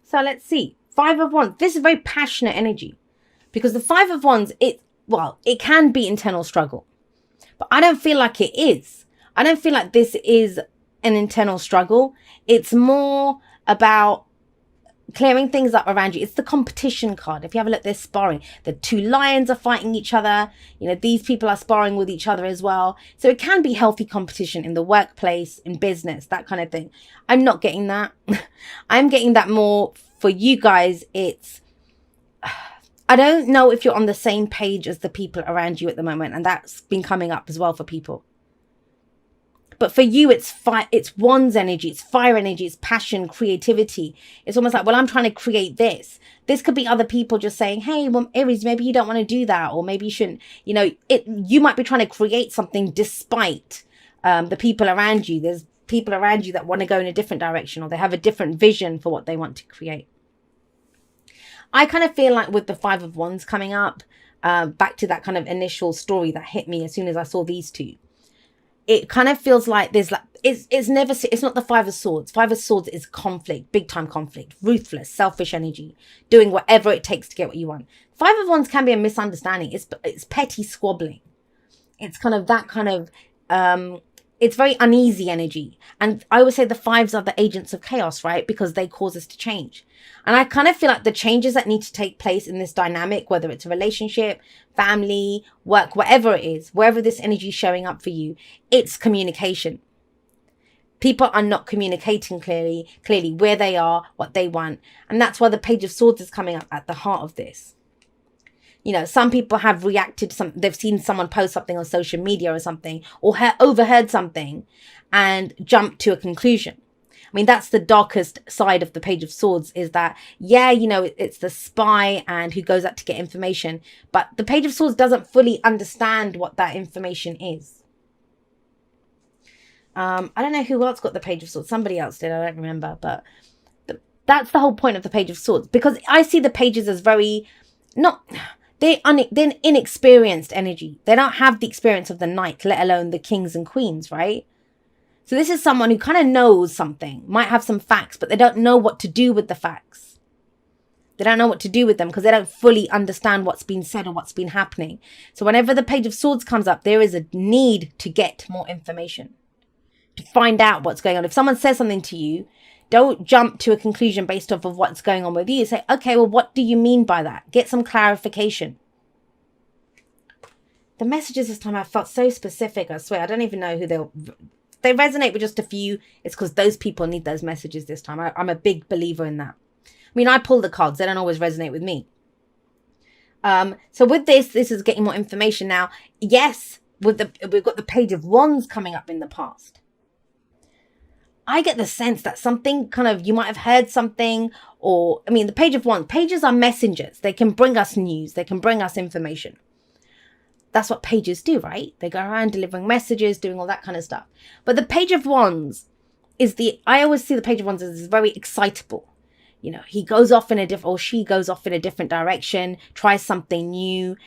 So let's see. Five of Wands. This is very passionate energy, because the Five of Wands, it can be internal struggle, but I don't feel like it is. I don't feel like this is an internal struggle. It's more about clearing things up around you. It's the competition card. If you have a look, they're sparring. The two lions are fighting each other. You know, these people are sparring with each other as well. So it can be healthy competition in the workplace, in business, that kind of thing. I'm not getting that. I'm getting that more for you guys. It's, I don't know if you're on the same page as the people around you at the moment. And that's been coming up as well for people. But for you, it's Wands energy, it's fire energy, it's passion, creativity. It's almost like, well, I'm trying to create this. This could be other people just saying, hey, well, Aries, maybe you don't want to do that. Or maybe you shouldn't, you know, you might be trying to create something despite the people around you. There's people around you that want to go in a different direction, or they have a different vision for what they want to create. I kind of feel like with the Five of Wands coming up, back to that kind of initial story that hit me as soon as I saw these two. It kind of feels like there's like, it's not the Five of Swords. Five of Swords is conflict, big time conflict, ruthless, selfish energy, doing whatever it takes to get what you want. Five of Wands can be a misunderstanding. It's petty squabbling. It's kind of that kind of, it's very uneasy energy. And I always say the fives are the agents of chaos, right? Because they cause us to change. And I kind of feel like the changes that need to take place in this dynamic, whether it's a relationship, family, work, whatever it is, wherever this energy is showing up for you, it's communication. People are not communicating clearly where they are, what they want. And that's why the Page of Swords is coming up at the heart of this. You know, some people have reacted, they've seen someone post something on social media or something, or overheard something and jumped to a conclusion. I mean, that's the darkest side of the Page of Swords, is that, yeah, you know, it's the spy and who goes out to get information. But the Page of Swords doesn't fully understand what that information is. I don't know who else got the Page of Swords. Somebody else did. I don't remember. But that's the whole point of the Page of Swords. Because I see the pages as very, they're inexperienced energy. They don't have the experience of the knight, let alone the kings and queens, right? So this is someone who kind of knows something, might have some facts, but they don't know what to do with the facts. They don't know what to do with them because they don't fully understand what's been said or what's been happening. So whenever the Page of Swords comes up, there is a need to get more information, to find out what's going on. If someone says something to you, don't jump to a conclusion based off of what's going on with you. Say, okay, well, what do you mean by that? Get some clarification. The messages this time I felt so specific, I swear. I don't even know who they resonate with just a few. It's because those people need those messages this time. I'm a big believer in that. I mean, I pull the cards. They don't always resonate with me. So with this is getting more information now. Yes, we've got the Page of Wands coming up in the past. I get the sense that something kind of, you might have heard something, or, I mean, the Page of Wands, pages are messengers. They can bring us news. They can bring us information. That's what pages do, right? They go around delivering messages, doing all that kind of stuff. But the Page of Wands I always see the Page of Wands as very excitable. You know, he goes off in a different, or she goes off in a different direction, tries something new,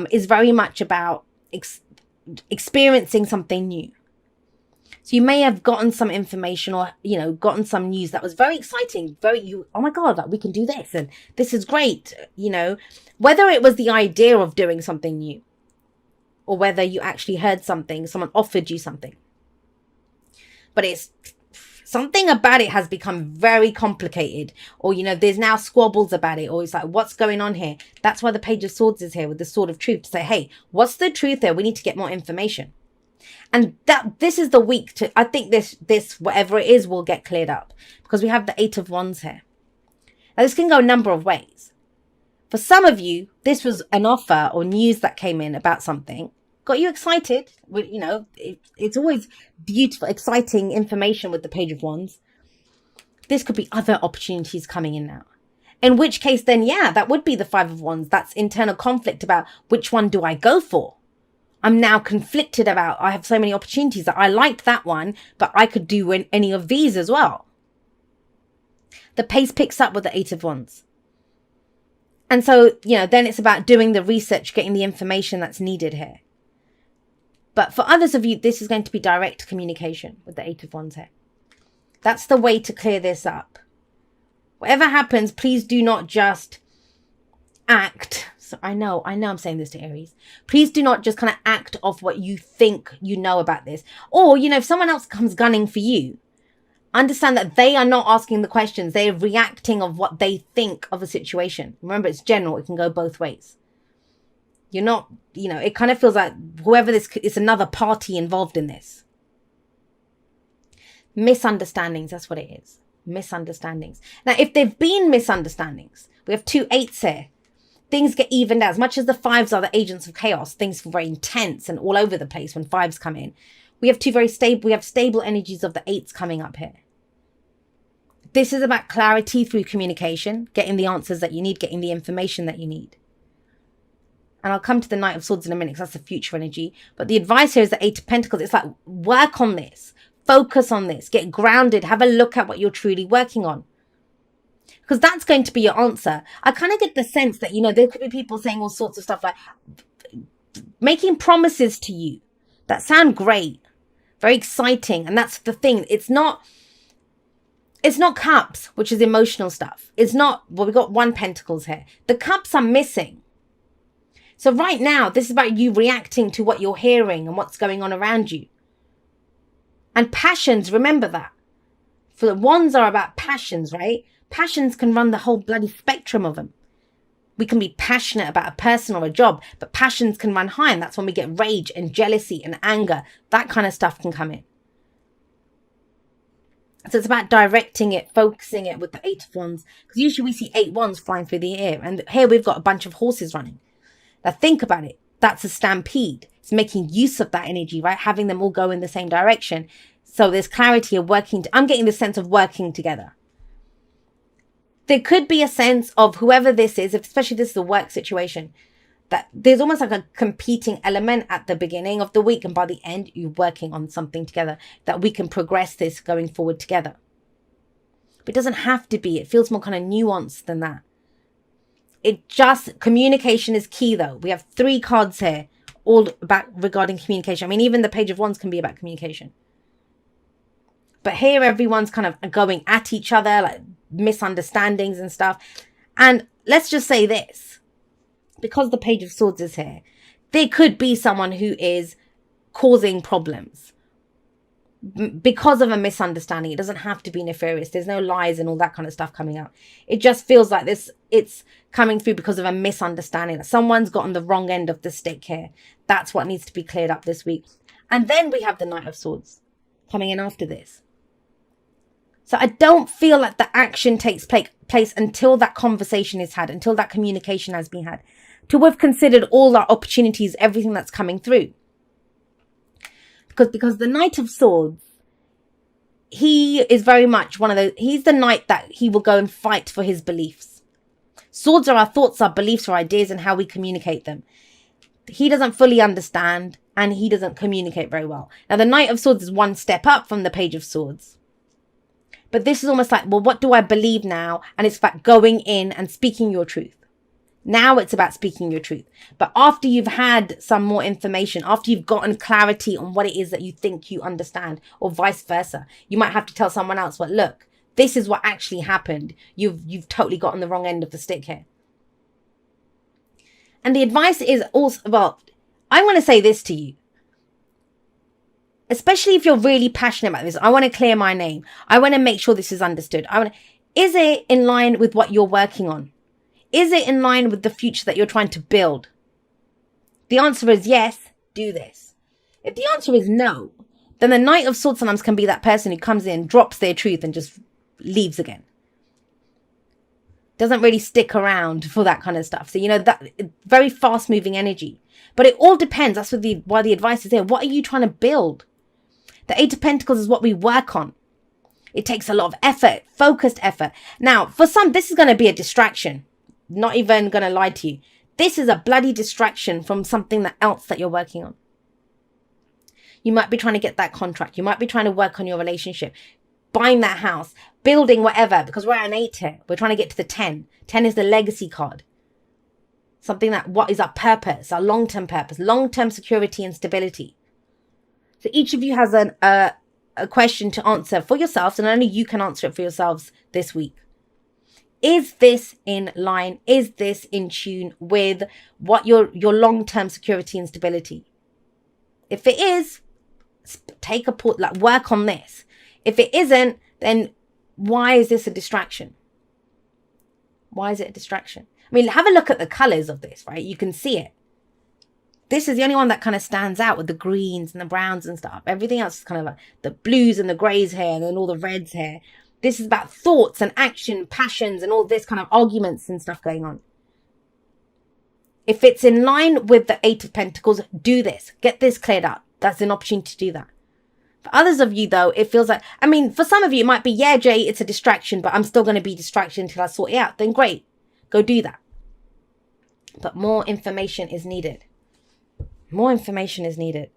is very much about experiencing something new. So you may have gotten some information, or, you know, gotten some news that was very exciting, oh my God, like, we can do this and this is great. You know, whether it was the idea of doing something new, or whether you actually heard something, someone offered you something. But it's something about it has become very complicated, or, you know, there's now squabbles about it, or it's like, what's going on here? That's why the Page of Swords is here with the Sword of Truth, to say, hey, what's the truth there? We need to get more information. And this is the week to, I think this, whatever it is, will get cleared up, because we have the Eight of Wands here. Now, this can go a number of ways. For some of you, this was an offer or news that came in about something, got you excited. You know, it's always beautiful, exciting information with the Page of Wands. This could be other opportunities coming in now. In which case, then, yeah, that would be the Five of Wands. That's internal conflict about which one do I go for? I'm now conflicted about, I have so many opportunities that I liked that one, but I could do any of these as well. The pace picks up with the Eight of Wands. And so, you know, then it's about doing the research, getting the information that's needed here. But for others of you, this is going to be direct communication with the Eight of Wands here. That's the way to clear this up. Whatever happens, please do not just act. So I know I'm saying this to Aries. Please do not just kind of act off what you think you know about this. Or, if someone else comes gunning for you, understand that they are not asking the questions. They are reacting of what they think of a situation. Remember, it's general. It can go both ways. You're not, it kind of feels like whoever this is, another party involved in this. Misunderstandings, that's what it is. Misunderstandings. Now, if there've been misunderstandings, we have 2 8s here. Things get evened out. As much as the 5s are the agents of chaos, things feel very intense and all over the place when 5s come in. We have stable energies of the 8s coming up here. This is about clarity through communication, getting the answers that you need, getting the information that you need. And I'll come to the Knight of Swords in a minute because that's the future energy. But the advice here is the 8 of Pentacles. It's like, work on this. Focus on this. Get grounded. Have a look at what you're truly working on. Because that's going to be your answer. I kind of get the sense that, there could be people saying all sorts of stuff like making promises to you that sound great, very exciting. And that's the thing. It's not cups, which is emotional stuff. It's not, we got 1 Pentacles here. The cups are missing. So right now, this is about you reacting to what you're hearing and what's going on around you. And passions, remember that. For the wands are about passions, right? Passions can run the whole bloody spectrum of them. We can be passionate about a person or a job, but passions can run high, and that's when we get rage and jealousy and anger. That kind of stuff can come in. So it's about directing it, focusing it with the 8 of Wands. Because usually we see 8 wands flying through the air. And here we've got a bunch of horses running. Now think about it. That's a stampede. It's making use of that energy, right? Having them all go in the same direction. So there's clarity of working. I'm getting the sense of working together. There could be a sense of whoever this is, especially if this is a work situation, that there's almost like a competing element at the beginning of the week. And by the end, you're working on something together that we can progress this going forward together. But it doesn't have to be. It feels more kind of nuanced than that. Communication is key though. We have 3 cards here, all about regarding communication. I mean, even the Page of Wands can be about communication. But here everyone's kind of going at each other, like misunderstandings and stuff. And let's just say this, because the Page of Swords is here, there could be someone who is causing problems because of a misunderstanding. It doesn't have to be nefarious. There's no lies and all that kind of stuff coming out. It just feels like it's coming through because of a misunderstanding. Someone's gotten the wrong end of the stick here. That's what needs to be cleared up this week. And then we have the Knight of Swords coming in after this. So I don't feel like the action takes place until that conversation is had, until that communication has been had, till we've considered all our opportunities, everything that's coming through. Because the Knight of Swords, he is very much one of those, he's the knight that he will go and fight for his beliefs. Swords are our thoughts, our beliefs, our ideas, and how we communicate them. He doesn't fully understand, and he doesn't communicate very well. Now, the Knight of Swords is one step up from the Page of Swords. But this is almost like, well, what do I believe now? And it's about going in and speaking your truth. Now it's about speaking your truth. But after you've had some more information, after you've gotten clarity on what it is that you think you understand, or vice versa, you might have to tell someone else, well, look, this is what actually happened. You've totally gotten the wrong end of the stick here. And the advice is also, well, I want to say this to you. Especially if you're really passionate about this, I want to clear my name. I want to make sure this is understood. Is it in line with what you're working on? Is it in line with the future that you're trying to build? The answer is yes, do this. If the answer is no, then the Knight of Swords sometimes can be that person who comes in, drops their truth and just leaves again. Doesn't really stick around for that kind of stuff. So, that very fast moving energy. But it all depends. That's why the advice is here. What are you trying to build? The 8 of Pentacles is what we work on. It takes a lot of effort, focused effort. Now, for some, this is going to be a distraction. Not even going to lie to you. This is a bloody distraction from something else that you're working on. You might be trying to get that contract. You might be trying to work on your relationship, buying that house, building whatever, because we're at an 8 here. We're trying to get to the 10. 10 is the legacy card. Something what is our purpose, our long-term purpose, long-term security and stability. So each of you has a question to answer for yourselves, and only you can answer it for yourselves this week. Is this in line? Is this in tune with what your long-term security and stability? If it is, take a pause, like work on this. If it isn't, then why is this a distraction? Why is it a distraction? I mean, have a look at the colors of this, right? You can see it. This is the only one that kind of stands out with the greens and the browns and stuff. Everything else is kind of like the blues and the grays here and then all the reds here. This is about thoughts and action, passions and all this kind of arguments and stuff going on. If it's in line with the 8 of Pentacles, do this. Get this cleared up. That's an opportunity to do that. For others of you, though, it feels like, I mean, for some of you, it might be, yeah, Jay, it's a distraction, but I'm still going to be distracted until I sort it out. Then great. Go do that. But more information is needed. More information is needed.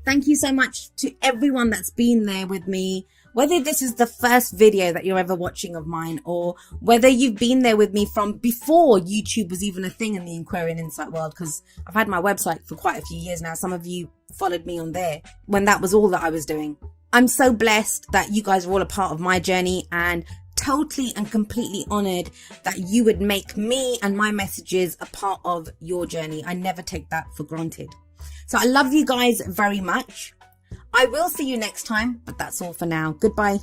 Thank you so much to everyone that's been there with me. Whether this is the first video that you're ever watching of mine, or whether you've been there with me from before YouTube was even a thing in the Aquarian Insight world, because I've had my website for quite a few years now. Some of you followed me on there when that was all that I was doing. I'm so blessed that you guys are all a part of my journey, and totally and completely honored that you would make me and my messages a part of your journey. I never take that for granted. So I love you guys very much. I will see you next time, but that's all for now. Goodbye.